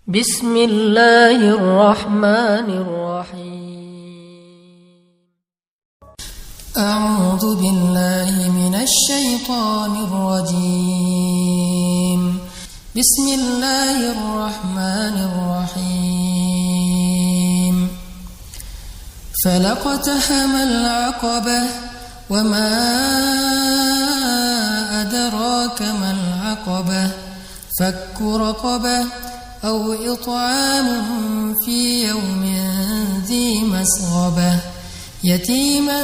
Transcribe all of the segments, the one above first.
بسم الله الرحمن الرحيم أعوذ بالله من الشيطان الرجيم بسم الله الرحمن الرحيم فلاقتحم العقبة وما أدراك ما العقبة فك رقبة أو إطعام في يوم ذي مسغبة يتيما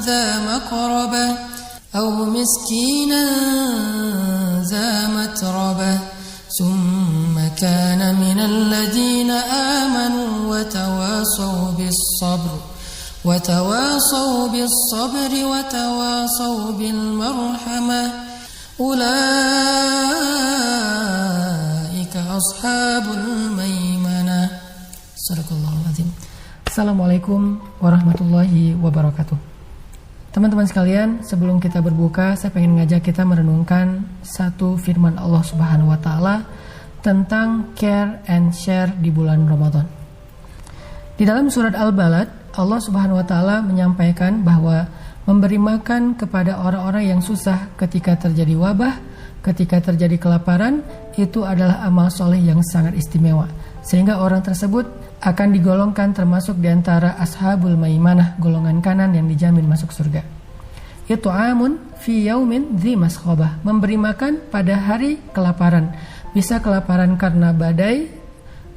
ذا مقربة أو مسكينا ذا متربة ثم كان من الذين آمنوا وتواصوا بالصبر وتواصوا بالمرحمة أولئك أصحاب الميمنة. Sadaqallahul Azim. Assalamualaikum warahmatullahi wabarakatuh. Teman-teman sekalian, sebelum kita berbuka, saya pengen ngajak kita merenungkan satu firman Allah Subhanahu wa taala tentang care and share di bulan Ramadan. Di dalam surat Al-Balad, Allah Subhanahu wa taala menyampaikan bahwa memberi makan kepada orang-orang yang susah ketika terjadi wabah, ketika terjadi kelaparan, itu adalah amal soleh yang sangat istimewa, sehingga orang tersebut akan digolongkan termasuk di antara ashabul maimanah, golongan kanan yang dijamin masuk surga. Itu amun fi yaumin dzi masghobah, memberi makan pada hari kelaparan. Bisa kelaparan karena badai,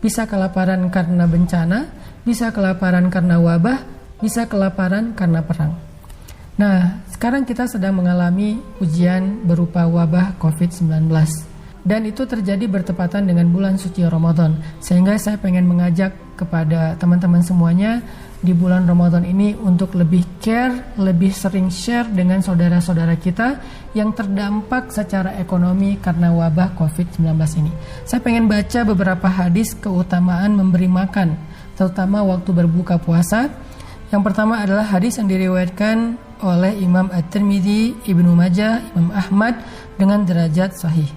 bisa kelaparan karena bencana, bisa kelaparan karena wabah, bisa kelaparan karena perang. Nah, sekarang kita sedang mengalami ujian berupa wabah COVID-19. Dan itu terjadi bertepatan dengan bulan suci Ramadan. Sehingga saya pengen mengajak kepada teman-teman semuanya di bulan Ramadan ini untuk lebih care, lebih sering share dengan saudara-saudara kita yang terdampak secara ekonomi karena wabah COVID-19 ini. Saya pengen baca beberapa hadis keutamaan memberi makan, terutama waktu berbuka puasa. Yang pertama adalah hadis yang diriwayatkan oleh Imam At-Tirmidzi, Ibnu Majah, Imam Ahmad dengan derajat sahih.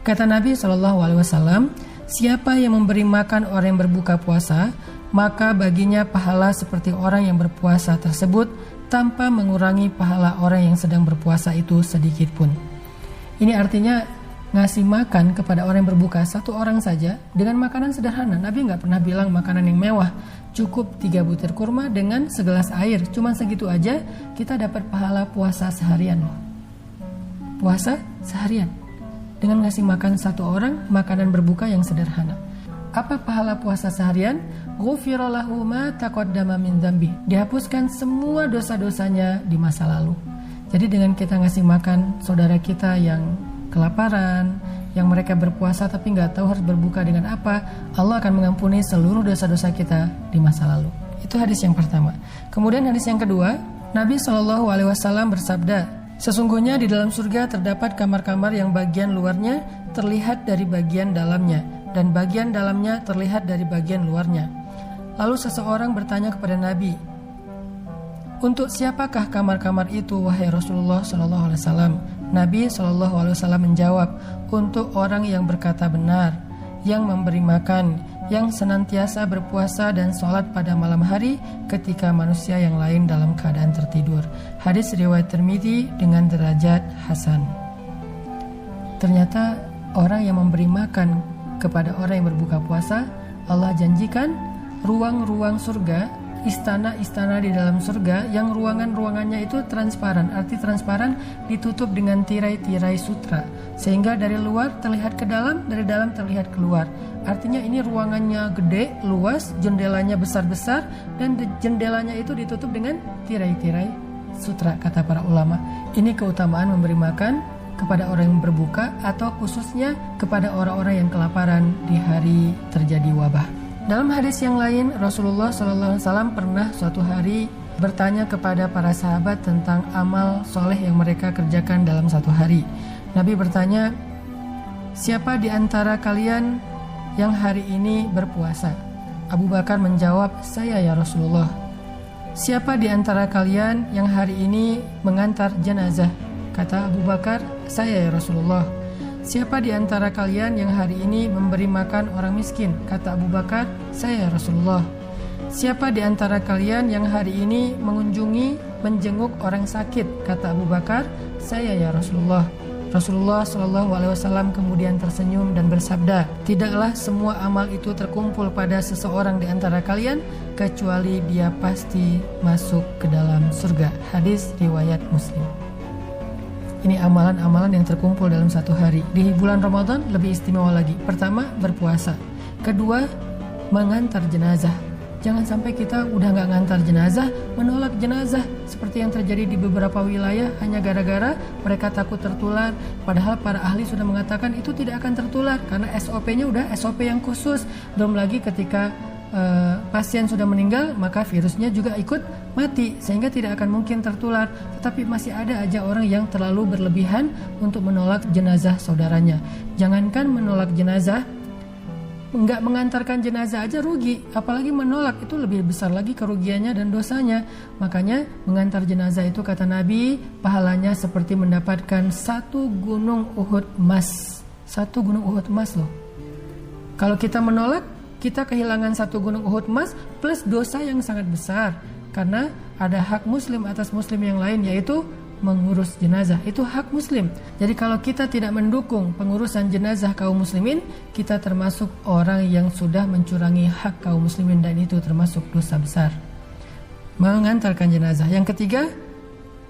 Kata Nabi SAW, siapa yang memberi makan orang yang berbuka puasa, maka baginya pahala seperti orang yang berpuasa tersebut tanpa mengurangi pahala orang yang sedang berpuasa itu sedikit pun. Ini artinya ngasih makan kepada orang yang berbuka, satu orang saja dengan makanan sederhana. Nabi nggak pernah bilang makanan yang mewah. Cukup 3 butir kurma dengan segelas air. Cuma segitu aja kita dapat pahala puasa seharian loh. Puasa seharian dengan ngasih makan satu orang makanan berbuka yang sederhana. Apa pahala puasa seharian? Ghufira lahu ma taqaddama min dzambi. Dihapuskan semua dosa-dosanya di masa lalu. Jadi dengan kita ngasih makan saudara kita yang kelaparan, yang mereka berpuasa tapi nggak tahu harus berbuka dengan apa, Allah akan mengampuni seluruh dosa-dosa kita di masa lalu. Itu hadis yang pertama. Kemudian hadis yang kedua, Nabi SAW bersabda, sesungguhnya di dalam surga terdapat kamar-kamar yang bagian luarnya terlihat dari bagian dalamnya, dan bagian dalamnya terlihat dari bagian luarnya. Lalu seseorang bertanya kepada Nabi, untuk siapakah kamar-kamar itu wahai Rasulullah SAW? Nabi SAW menjawab, untuk orang yang berkata benar, yang memberi makan, yang senantiasa berpuasa dan sholat pada malam hari ketika manusia yang lain dalam keadaan tertidur. Hadis riwayat Tirmidzi dengan derajat hasan. Ternyata orang yang memberi makan kepada orang yang berbuka puasa, Allah janjikan ruang-ruang surga, istana-istana di dalam surga yang ruangan-ruangannya itu transparan. Arti transparan ditutup dengan tirai-tirai sutra, sehingga dari luar terlihat ke dalam, dari dalam terlihat keluar. Artinya ini ruangannya gede, luas, jendelanya besar-besar, dan jendelanya itu ditutup dengan tirai-tirai sutra, kata para ulama. Ini keutamaan memberi makan kepada orang yang berbuka, atau khususnya kepada orang-orang yang kelaparan di hari terjadi wabah. Dalam hadis yang lain, Rasulullah SAW pernah suatu hari bertanya kepada para sahabat tentang amal soleh yang mereka kerjakan dalam satu hari. Nabi bertanya, siapa di antara kalian yang hari ini berpuasa? Abu Bakar menjawab, saya ya Rasulullah. Siapa di antara kalian yang hari ini mengantar jenazah? Kata Abu Bakar, saya ya Rasulullah. siapa di antara kalian yang hari ini memberi makan orang miskin? Kata Abu Bakar, saya ya Rasulullah. Siapa di antara kalian yang hari ini menjenguk orang sakit? Kata Abu Bakar, saya ya Rasulullah. Rasulullah SAW kemudian tersenyum dan bersabda, tidaklah semua amal itu terkumpul pada seseorang di antara kalian kecuali dia pasti masuk ke dalam surga. Hadis riwayat Muslim. Ini amalan-amalan yang terkumpul dalam satu hari. Di bulan Ramadan lebih istimewa lagi. Pertama, berpuasa. Kedua, mengantar jenazah. Jangan sampai kita udah gak ngantar jenazah, menolak jenazah seperti yang terjadi di beberapa wilayah hanya gara-gara mereka takut tertular. Padahal para ahli sudah mengatakan itu tidak akan tertular karena SOP-nya udah SOP yang khusus. Belum lagi ketika pasien sudah meninggal, maka virusnya juga ikut mati sehingga tidak akan mungkin tertular. Tetapi masih ada aja orang yang terlalu berlebihan untuk menolak jenazah saudaranya. Jangankan menolak jenazah, nggak mengantarkan jenazah aja rugi, apalagi menolak itu lebih besar lagi kerugiannya dan dosanya. Makanya mengantar jenazah itu kata Nabi pahalanya seperti mendapatkan 1 gunung Uhud emas. 1 gunung Uhud emas loh. Kalau kita menolak, kita kehilangan 1 gunung Uhud emas plus dosa yang sangat besar, karena ada hak muslim atas muslim yang lain, yaitu mengurus jenazah. Itu hak muslim. Jadi kalau kita tidak mendukung pengurusan jenazah kaum muslimin, kita termasuk orang yang sudah mencurangi hak kaum muslimin, dan itu termasuk dosa besar. Mengantarkan jenazah. Yang ketiga,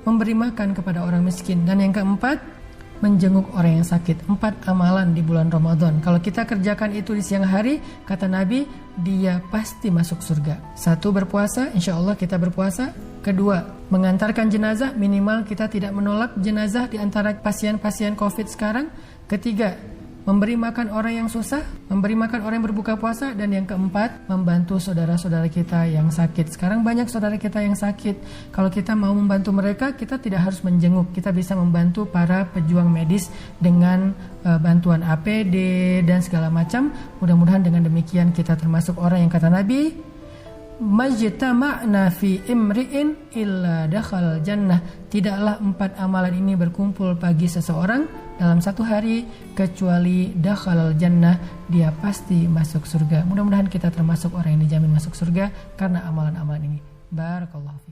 memberi makan kepada orang miskin. Dan yang keempat, menjenguk orang yang sakit. 4 amalan di bulan Ramadan. Kalau kita kerjakan itu di siang hari, kata Nabi, dia pasti masuk surga. 1, berpuasa, insya Allah kita berpuasa. Kedua, mengantarkan jenazah, minimal kita tidak menolak jenazah di antara pasien-pasien COVID sekarang. Ketiga, memberi makan orang yang susah, memberi makan orang yang berbuka puasa. Dan yang keempat, membantu saudara-saudara kita yang sakit. Sekarang banyak saudara kita yang sakit. Kalau kita mau membantu mereka, kita tidak harus menjenguk. Kita bisa membantu para pejuang medis dengan bantuan APD dan segala macam. Mudah-mudahan dengan demikian kita termasuk orang yang kata Nabi, majtama'na fi imri'in illa dakhal jannah. Tidaklah 4 amalan ini berkumpul bagi seseorang dalam satu hari kecuali dakhalal jannah, dia pasti masuk surga. Mudah-mudahan kita termasuk orang yang dijamin masuk surga karena amalan-amalan ini. Barakallahu fiik.